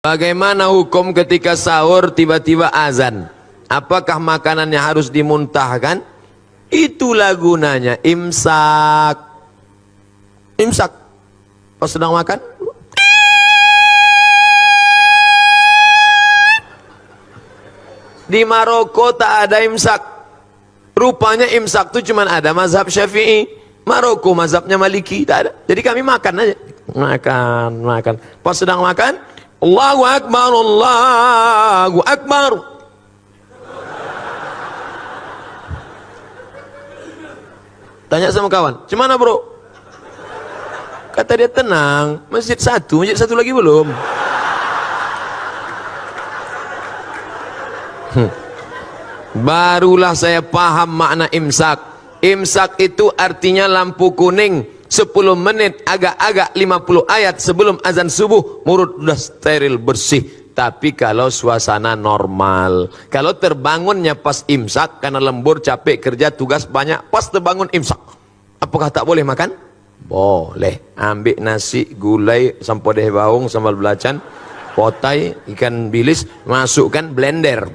Bagaimana hukum ketika sahur tiba-tiba azan? Apakah makanannya harus dimuntahkan? Itulah gunanya imsak. Imsak. Pas sedang makan, di Maroko tak ada imsak. Rupanya imsak itu cuma ada mazhab Syafi'i. Maroko mazhabnya Maliki tak ada. Jadi kami makan aja. Makan. Pas sedang makan, Allahu Akbar, Allahu Akbar. Tanya sama kawan, "Cemana bro?" Kata dia, "Tenang, masjid satu lagi belum." Barulah saya paham makna imsak. Imsak itu artinya lampu kuning 10 menit, agak-agak 50 ayat sebelum azan subuh, mulut sudah steril bersih. Tapi kalau suasana normal, kalau terbangunnya pas imsak karena lembur, capek kerja, tugas banyak, pas terbangun imsak, apakah tak boleh makan? Boleh. Ambil nasi, gulai, sampodeh baung, sambal belacan, potai, ikan bilis, masukkan blender.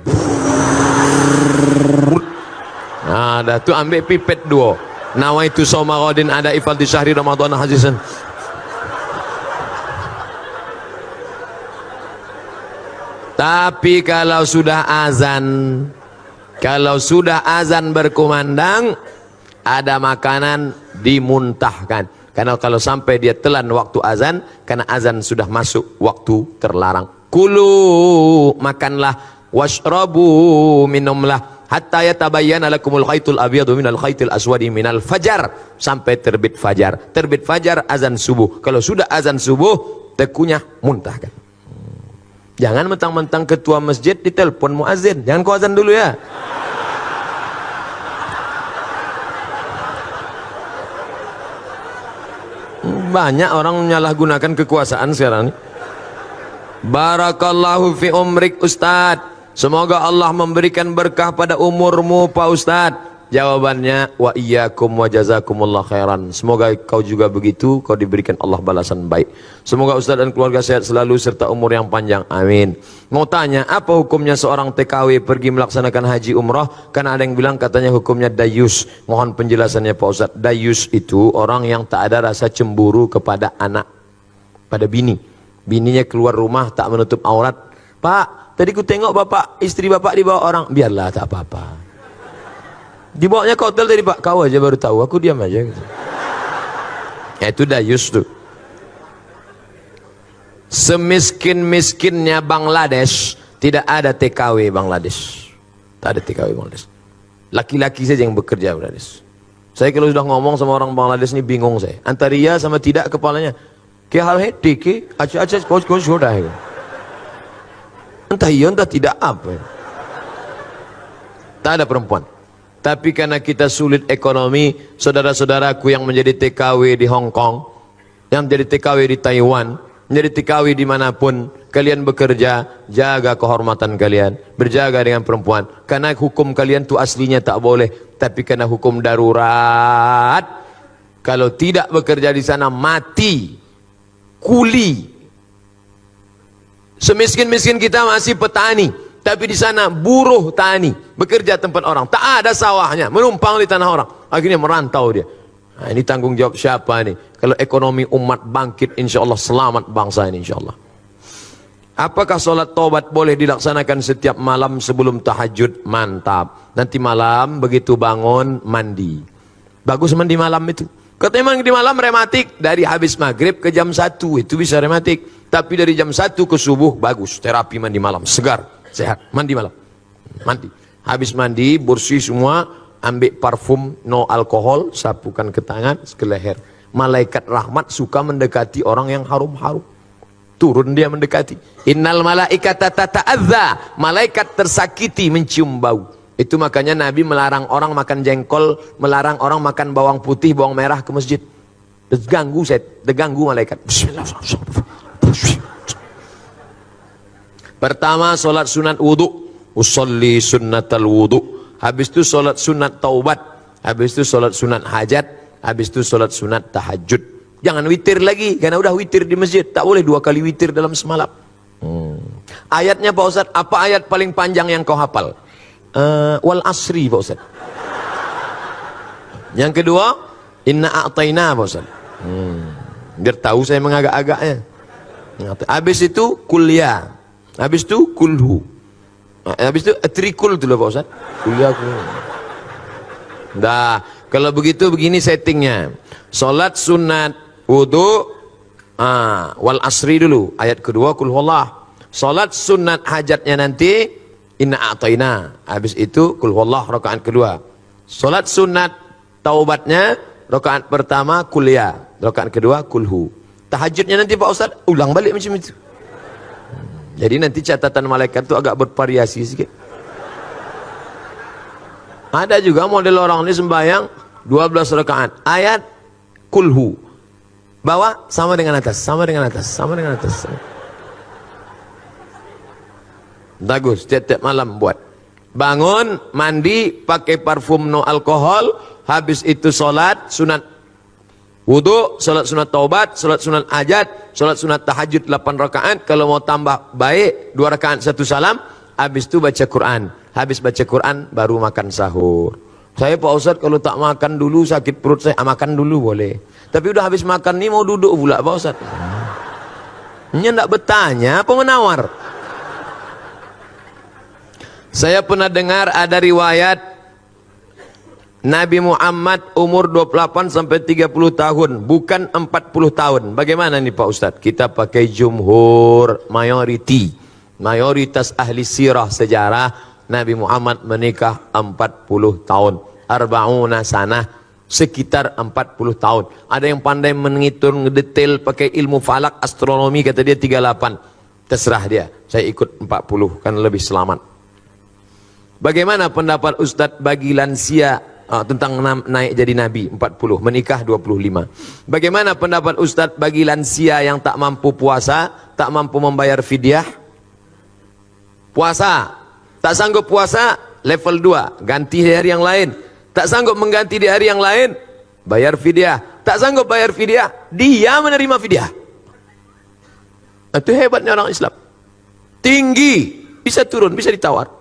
Nah, dah tu ambil pipet 2. Nawaitu saumaradin ada ifal di syahri Ramadan hazizan. Tapi kalau sudah azan berkumandang, ada makanan dimuntahkan. Karena kalau sampai dia telan waktu azan, karena azan sudah masuk waktu terlarang. Kulu, makanlah, washrabu, minumlah, hatta yatabayyana lakumul khaytul abyadu minal khaytil aswadi minal fajar, sampai terbit fajar. Terbit fajar azan subuh. Kalau sudah azan subuh, tekunyah muntahkan. Jangan mentang-mentang ketua masjid ditelepon muazin, jangan kau azan dulu ya. Banyak orang menyalahgunakan kekuasaan sekarang ini. Barakallahu fi umrik Ustadz. Semoga Allah memberikan berkah pada umurmu Pak Ustadz. Jawabannya, wa iyyakum wa jazakumullah khairan. Semoga kau juga begitu, kau diberikan Allah balasan baik. Semoga Ustadz dan keluarga sehat selalu serta umur yang panjang, amin. Mau tanya, apa hukumnya seorang TKW pergi melaksanakan haji umrah? Karena ada yang bilang katanya hukumnya dayus. Mohon penjelasannya Pak Ustadz. Dayus itu orang yang tak ada rasa cemburu kepada anak, pada bini. Bininya keluar rumah tak menutup aurat. Pak, tadi ku tengok bapak, istri bapak dibawa orang. Biarlah, tak apa-apa. Dibawanya ke hotel tadi Pak, kau aja baru tahu, aku diam aja gitu. Itu dayus tuh. Semiskin-miskinnya Bangladesh, tidak ada TKW Bangladesh. Tak ada TKW Bangladesh. Laki-laki saja yang bekerja Bangladesh. Saya kalau sudah ngomong sama orang Bangladesh ini bingung saya. Antara iya sama tidak kepalanya. Kya hal hai, tiki, acha kau sudah ya. Entah iya, entah tidak apa. Tak ada perempuan. Tapi karena kita sulit ekonomi, saudara-saudaraku yang menjadi TKW di Hong Kong, yang menjadi TKW di Taiwan, menjadi TKW dimanapun, kalian bekerja, jaga kehormatan kalian, berjaga dengan perempuan. Karena hukum kalian itu aslinya tak boleh, tapi karena hukum darurat, kalau tidak bekerja di sana mati, kuli. Semiskin-miskin kita masih petani, tapi di sana buruh tani, bekerja tempat orang, tak ada sawahnya, menumpang di tanah orang, akhirnya merantau dia. Nah, ini tanggung jawab siapa nih? Kalau ekonomi umat bangkit, insya Allah selamat bangsa ini insya Allah. Apakah sholat taubat boleh dilaksanakan setiap malam sebelum tahajud? Mantap. Nanti malam begitu bangun mandi. Bagus mandi malam itu. Katanya mandi malam rematik, dari habis maghrib ke jam 1 itu bisa rematik. Tapi dari jam 1 ke subuh bagus, terapi mandi malam, segar, sehat, mandi malam. Mandi. Habis mandi, bersih semua, ambil parfum no alkohol, sapukan ke tangan, ke leher. Malaikat rahmat suka mendekati orang yang harum-harum. Turun dia mendekati. Innal malaikata tata'adza, malaikat tersakiti mencium bau. Itu makanya Nabi melarang orang makan jengkol, melarang orang makan bawang putih, bawang merah ke masjid. Terganggu malaikat. Bismillahirrahmanirrahim. Pertama solat sunat wudu, usolli sunnatal wudu. Habis itu solat sunat taubat. Habis itu solat sunat hajat. Habis itu solat sunat tahajud. Jangan witir lagi, karena udah witir di masjid. Tak boleh 2 kali witir dalam semalam. Ayatnya Pak Ustadz, apa ayat paling panjang yang kau hafal? Wal asri Pak Ustadz. Yang kedua, inna a'tayna Pak Ustadz. Biar tahu saya mengagak-agaknya. Habis itu kuliah. Habis itu kulhu. Habis itu trikul dulu Pak Ustadz. Kuliah kulhu. Dah, kalau begitu begini settingnya. Salat sunat, wudu, wal asri dulu. Ayat kedua kul huwallah. Salat sunat hajatnya nanti inna a'tayna. Habis itu kul huwallah rakaat kedua. Salat sunat taubatnya rakaat pertama kuliah, rakaat kedua kulhu. Tahajudnya nanti Pak Ustaz ulang balik macam itu. Jadi nanti catatan malaikat itu agak bervariasi sedikit. Ada juga model orang ini sembahyang 12 rakaat. Ayat kulhu. Bawah sama dengan atas, sama dengan atas, sama dengan atas. Bagus, tiap-tiap malam buat. Bangun, mandi, pakai parfum no alkohol, habis itu sholat, sunat wudu, sholat sunat taubat, sholat sunat hajat, sholat sunat tahajud 8 rakaat. Kalau mau tambah baik 2 rakaat 1 salam. Habis itu baca Quran. Habis baca Quran baru makan sahur. Saya Pak Ustadz kalau tak makan dulu sakit perut saya. Makan dulu boleh. Tapi udah habis makan nih mau duduk pula Pak Ustadz. Ini enggak bertanya apa menawar. Saya pernah dengar ada riwayat Nabi Muhammad umur 28 sampai 30 tahun, bukan 40 tahun. Bagaimana nih Pak Ustadz? Kita pakai jumhur, mayoritas ahli sirah sejarah, Nabi Muhammad menikah 40 tahun. Arba'una sanah, sekitar 40 tahun. Ada yang pandai menghitung detail pakai ilmu falak, astronomi, kata dia 38. Terserah dia, saya ikut 40, kan lebih selamat. Bagaimana pendapat Ustadz bagi lansia tentang naik jadi nabi 40, menikah 25. Bagaimana pendapat Ustadz bagi lansia yang tak mampu puasa, tak mampu membayar fidyah? Puasa, tak sanggup puasa, level 2, ganti di hari yang lain. Tak sanggup mengganti di hari yang lain, bayar fidyah. Tak sanggup bayar fidyah, dia menerima fidyah. Itu hebatnya orang Islam. Tinggi, bisa turun, bisa ditawar.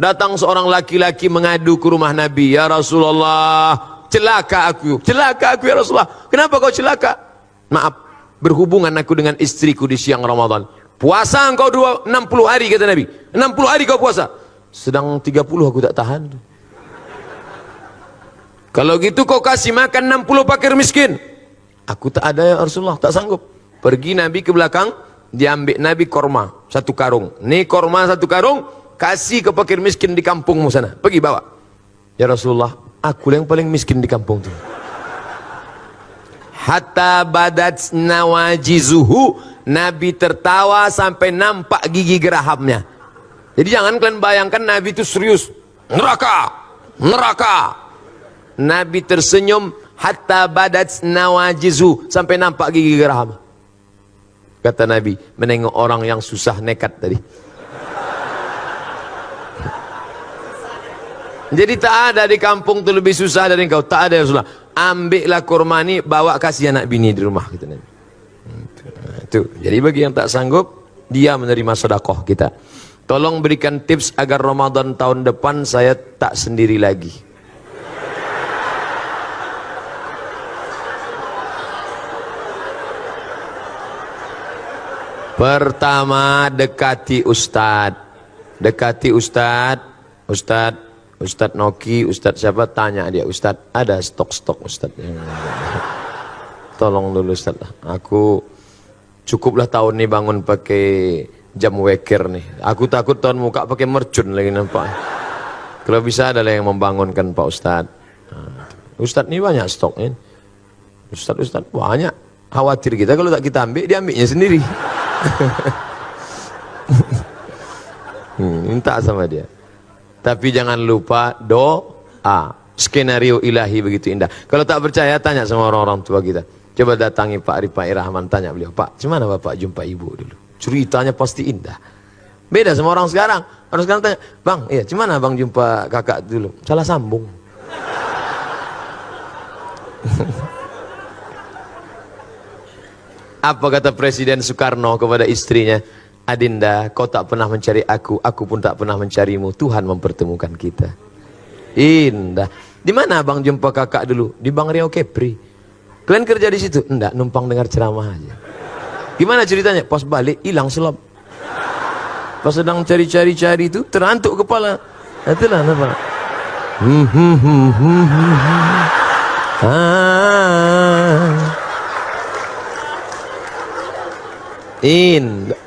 Datang seorang laki-laki mengadu ke rumah Nabi, ya Rasulullah, celaka aku ya Rasulullah. Kenapa kau celaka? Maaf, berhubungan aku dengan istriku di siang Ramadan. Puasa engkau 60 hari kata Nabi. 60 hari kau puasa. Sedang 30 aku tak tahan. Kalau gitu kau kasih makan 60 fakir miskin. Aku tak ada ya Rasulullah, tak sanggup. Pergi Nabi ke belakang, diambil Nabi korma 1 karung. Nih korma 1 karung, kasih ke fakir miskin di kampungmu sana. Pergi bawa. Ya Rasulullah, aku yang paling miskin di kampung itu. Hatta badat nawajizuhu, Nabi tertawa sampai nampak gigi gerahamnya. Jadi jangan kalian bayangkan Nabi itu serius. Neraka, neraka. Nabi tersenyum hatta badat nawajizuhu, sampai nampak gigi geraham. Kata Nabi, menengok orang yang susah nekat tadi. Jadi tak ada di kampung tu lebih susah dari engkau. Tak ada ya Rasulullah. Ambillah kurma ni, bawa kasih anak bini di rumah, kita Nabi. Itu. Jadi bagi yang tak sanggup, dia menerima sedekah kita. Tolong berikan tips agar Ramadan tahun depan saya tak sendiri lagi. Pertama, dekati Ustadz. Dekati Ustadz. Ustadz Noki, Ustadz siapa, tanya dia, Ustadz ada stok-stok Ustadz yang tolong dulu Ustadz, aku cukuplah tahun ini bangun pakai jam weker nih, aku takut tahun muka pakai mercun lagi nampak. Kalau bisa ada yang membangunkan Pak Ustadz. Ustadz ini banyak stoknya, Ustadz banyak, khawatir kita kalau tak kita ambil, dia ambilnya sendiri. Minta sama dia. Tapi jangan lupa doa. Skenario ilahi begitu indah. Kalau tak percaya, tanya sama orang-orang tua kita. Coba datangi Pak Rifai Rahman, tanya beliau, Pak, gimana Bapak jumpa ibu dulu? Ceritanya pasti indah. Beda sama orang sekarang. Orang sekarang tanya, Bang, iya, gimana Bang jumpa kakak dulu? Salah sambung. Apa kata Presiden Soekarno kepada istrinya? Adinda, kau tak pernah mencari aku pun tak pernah mencarimu. Tuhan mempertemukan kita. Indah. Di mana abang jumpa kakak dulu? Di Bang Riau Kepri. Kalian kerja di situ? Enggak, numpang dengar ceramah aja. Gimana ceritanya? Pas balik hilang selop. Pas sedang cari-cari itu terantuk kepala. Itulah nampak. Indah.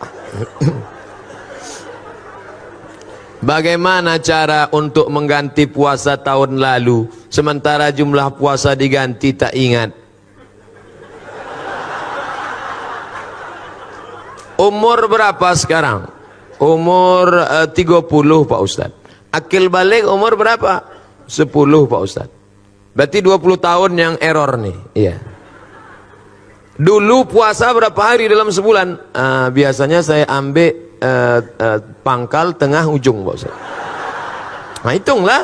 Bagaimana cara untuk mengganti puasa tahun lalu sementara jumlah puasa diganti tak ingat? Umur berapa sekarang? Umur 30 Pak Ustadz. Akil balik umur berapa? 10 Pak Ustadz. Berarti 20 tahun yang error nih. Iya. Dulu puasa berapa hari dalam sebulan? Biasanya saya ambil pangkal tengah ujung Pak Ustaz. Nah hitunglah.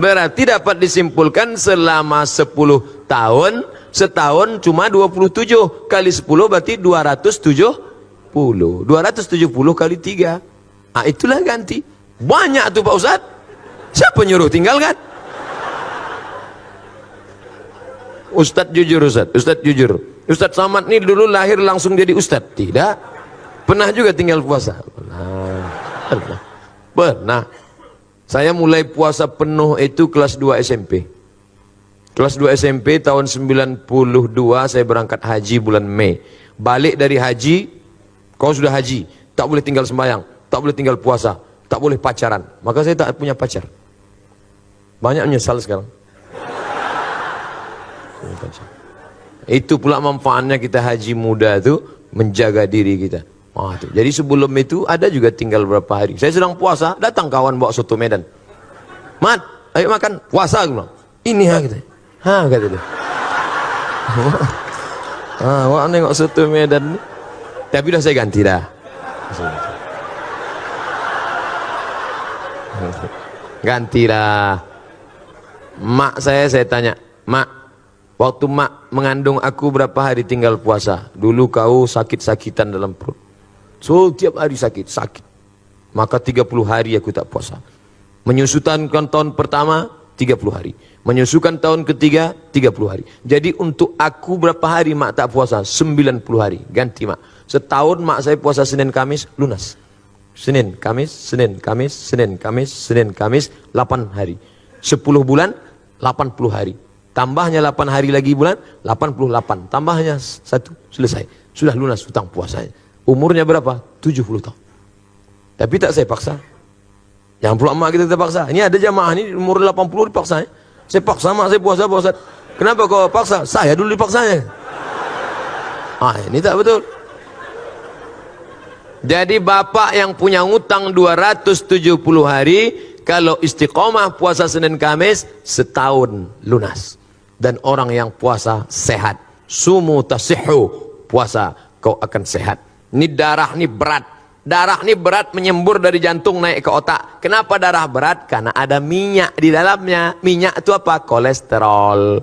Berarti dapat disimpulkan selama 10 tahun, setahun cuma 27 kali 10 berarti 270. 270 kali 3. Nah itulah ganti. Banyak tuh Pak Ustaz. Siapa nyuruh tinggalkan? Ustaz jujur Ustaz. Ustaz jujur. Ustaz Samad ini dulu lahir langsung jadi Ustaz? Tidak. Pernah juga tinggal puasa? Pernah. Saya mulai puasa penuh itu kelas 2 SMP. Kelas 2 SMP tahun 92 saya berangkat haji bulan Mei. Balik dari haji, kau sudah haji, tak boleh tinggal sembahyang, tak boleh tinggal puasa, tak boleh pacaran. Maka saya tak punya pacar. Banyak menyesal sekarang. Itu pula manfaatnya kita haji muda itu menjaga diri kita. Jadi sebelum itu ada juga tinggal berapa hari. Saya sedang puasa, datang kawan bawa soto Medan. Mat, ayo makan puasa aku bilang. Ini ha gitu. Ha kata dia. Wah nengok soto Medan. Tapi dah saya ganti dah. Gantilah. Mak saya tanya, Mak, waktu mak mengandung aku berapa hari tinggal puasa? Dulu kau sakit-sakitan dalam perut. So tiap hari sakit. Maka 30 hari aku tak puasa. Menyusukan tahun pertama 30 hari. Menyusukan tahun ketiga 30 hari. Jadi untuk aku berapa hari mak tak puasa? 90 hari. Ganti mak. Setahun mak saya puasa Senin Kamis lunas. Senin Kamis, Senin Kamis, Senin Kamis, Senin Kamis 8 hari. 10 bulan 80 hari. Tambahnya 8 hari lagi bulan 88. Tambahnya 1 selesai. Sudah lunas hutang puasanya. Umurnya berapa? 70 tahun. Tapi tak saya paksa. Jangan pula mak kita terpaksa. Ini ada jamaah ini umur 80 dipaksa. Saya paksa mak saya puasa Pak Ustaz. Kenapa kau paksa? Saya dulu dipaksanya. Ini tak betul. Jadi bapak yang punya ngutang 270 hari, kalau istiqomah puasa Senin Kamis setahun lunas. Dan orang yang puasa sehat. Sumu tasihhu, puasa kau akan sehat. Ini darah ini berat. Darah ini berat menyembur dari jantung naik ke otak. Kenapa darah berat? Karena ada minyak di dalamnya. Minyak itu apa? Kolesterol.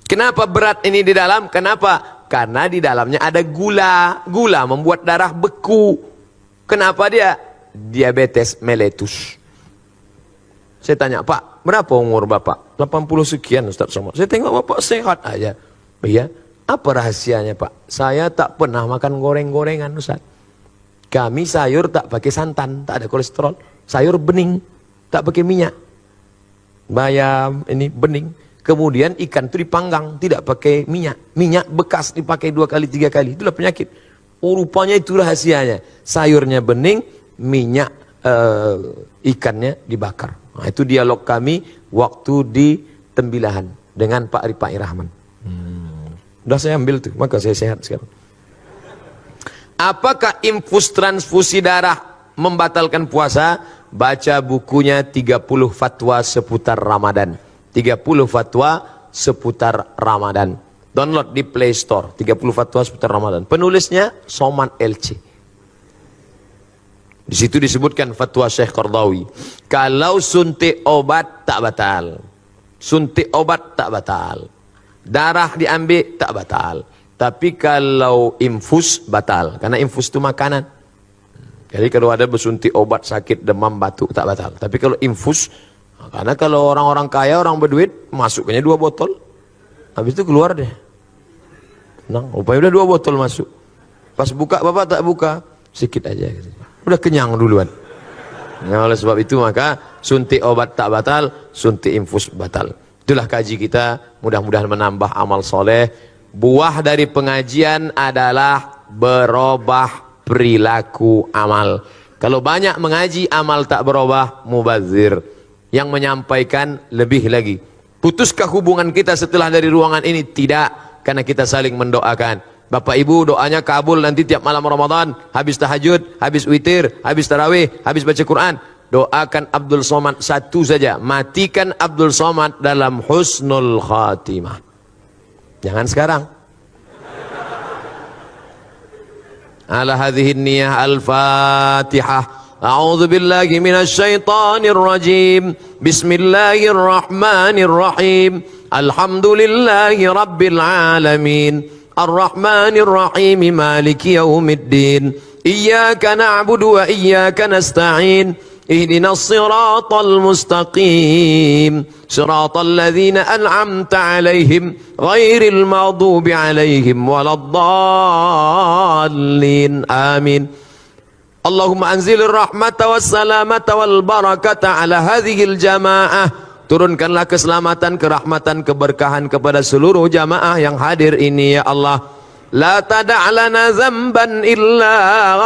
Kenapa berat ini di dalam? Kenapa? Karena di dalamnya ada gula. Gula membuat darah beku. Kenapa dia? Diabetes mellitus. Saya tanya, Pak, berapa umur Bapak? 80 sekian Ustaz Somad. Saya tengok Bapak sehat aja. Iya. Apa rahasianya Pak? Saya tak pernah makan goreng-gorengan Ustaz. Kami sayur tak pakai santan, tak ada kolesterol. Sayur bening, tak pakai minyak. Bayam ini bening. Kemudian ikan itu dipanggang, tidak pakai minyak. Minyak bekas dipakai 2 kali 3 kali. Itulah penyakit. Rupanya itu rahasianya. Sayurnya bening, minyak ikannya dibakar. Nah, itu dialog kami waktu di Tembilahan dengan Pak Ripai Rahman. Udah saya ambil tuh, maka saya sehat sekarang. Apakah infus transfusi darah membatalkan puasa? Baca bukunya 30 fatwa seputar Ramadan. 30 fatwa seputar Ramadan. Download di Play Store. 30 fatwa seputar Ramadan. Penulisnya Somad LC. Di situ disebutkan fatwa Syekh Qardawi. Kalau suntik obat tak batal. Suntik obat tak batal. Darah diambil tak batal. Tapi kalau infus batal. Karena infus itu makanan. Jadi kalau ada bersuntik obat sakit demam batuk tak batal. Tapi kalau infus, karena kalau orang-orang kaya, orang berduit, masuknya 2 botol. Habis itu keluar deh. Tenang, rupanya udah 2 botol masuk. Pas buka bapak tak buka, sedikit aja. Udah kenyang duluan. Nah, oleh sebab itu maka suntik obat tak batal, suntik infus batal. Itulah kaji kita, mudah-mudahan menambah amal soleh. Buah dari pengajian adalah berubah perilaku amal. Kalau banyak mengaji, amal tak berubah, mubazir. Yang menyampaikan lebih lagi. Putuskah hubungan kita setelah dari ruangan ini? Tidak, karena kita saling mendoakan. Bapak ibu doanya kabul nanti tiap malam Ramadan, habis tahajud, habis witir, habis tarawih, habis baca Quran. Doakan Abdul Somad satu saja, matikan Abdul Somad dalam husnul khatimah. Jangan sekarang. Ala hadhihi niyah al-fatihah. A'udzu billahi minasy syaithanir rajim. Bismillahirrahmanirrahim. Alhamdulillahi rabbil alamin. Ar-Rahmanir Rahim. Maliki yaumiddin. Iyyaka na'budu wa iyyaka nasta'in. Ihdinas siratal mustaqim. Siratal ladzina an'amta 'alaihim ghairil maghdubi 'alaihim waladdallin. Amin. Allahumma anzilir rahmata was salamata wal barakata ala hadhil jamaah. Turunkanlah keselamatan, kerahmatan, keberkahan kepada seluruh jamaah yang hadir ini ya Allah. La tada'lana zamban illa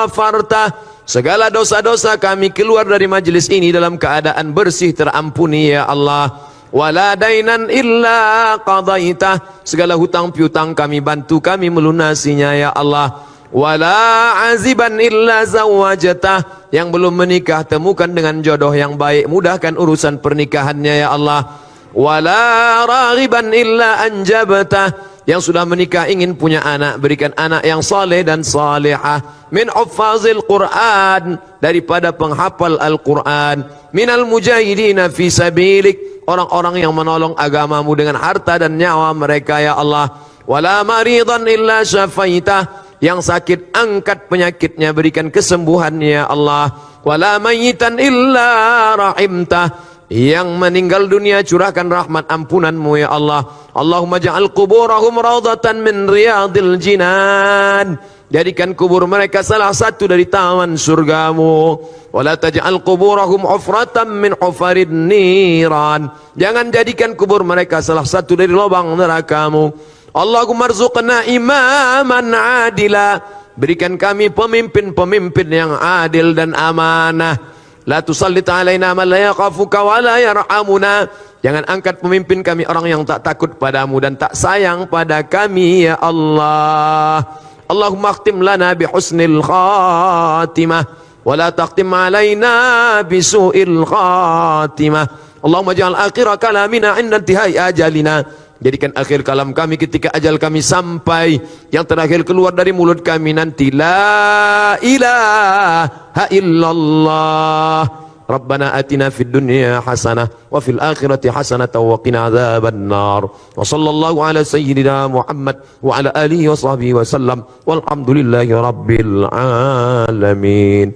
ghafartah. Segala dosa-dosa kami keluar dari majlis ini dalam keadaan bersih terampuni ya Allah. Wala dainan illa qadaitah. Segala hutang piutang kami bantu kami melunasinya ya Allah. Wala aziban illa zawajatah. Yang belum menikah temukan dengan jodoh yang baik, mudahkan urusan pernikahannya ya Allah. Wala raghiban illa anjabtah. Yang sudah menikah ingin punya anak, berikan anak yang saleh dan salihah. Min huffazil Quran, daripada penghafal Al-Quran. Minal mujahidina fi sabilik, orang-orang yang menolong agamamu dengan harta dan nyawa mereka ya Allah. Wala maridan illa syafaitah. Yang sakit angkat penyakitnya, berikan kesembuhannya ya Allah. Wala mayyitan illa rahimtah. Yang meninggal dunia curahkan rahmat ampunanmu ya Allah. Allahumma ja'al kuburahum rawdatan min riyadil jinan. Jadikan kubur mereka salah satu dari taman surgamu. Wala taj'al kuburahum ufratan min ufarid niran. Jangan jadikan kubur mereka salah satu dari lubang nerakamu. Allahumma arzuqna imaman adila. Berikan kami pemimpin-pemimpin yang adil dan amanah. La tusallit alaina man la yakhafuka wa la yarhamuna. Jangan angkat pemimpin kami orang yang tak takut padamu dan tak sayang pada kami ya Allah. Allahumma akhtim lana bi husnil khatimah wa la taqtim alaina bi su'il khatimah. Allahumma ja'al akhir kalamina 'inda intihai ajalina. Jadikan akhir kalam kami ketika ajal kami sampai, yang terakhir keluar dari mulut kami nanti la ilaha illallah. Rabbana atina fid dunya hasanah wa fil akhirati hasanah wa qina adzabannar. Wa sallallahu ala sayyidina Muhammad wa ala alihi wa sahbihi wa sallam. Walhamdulillahi rabbil alamin.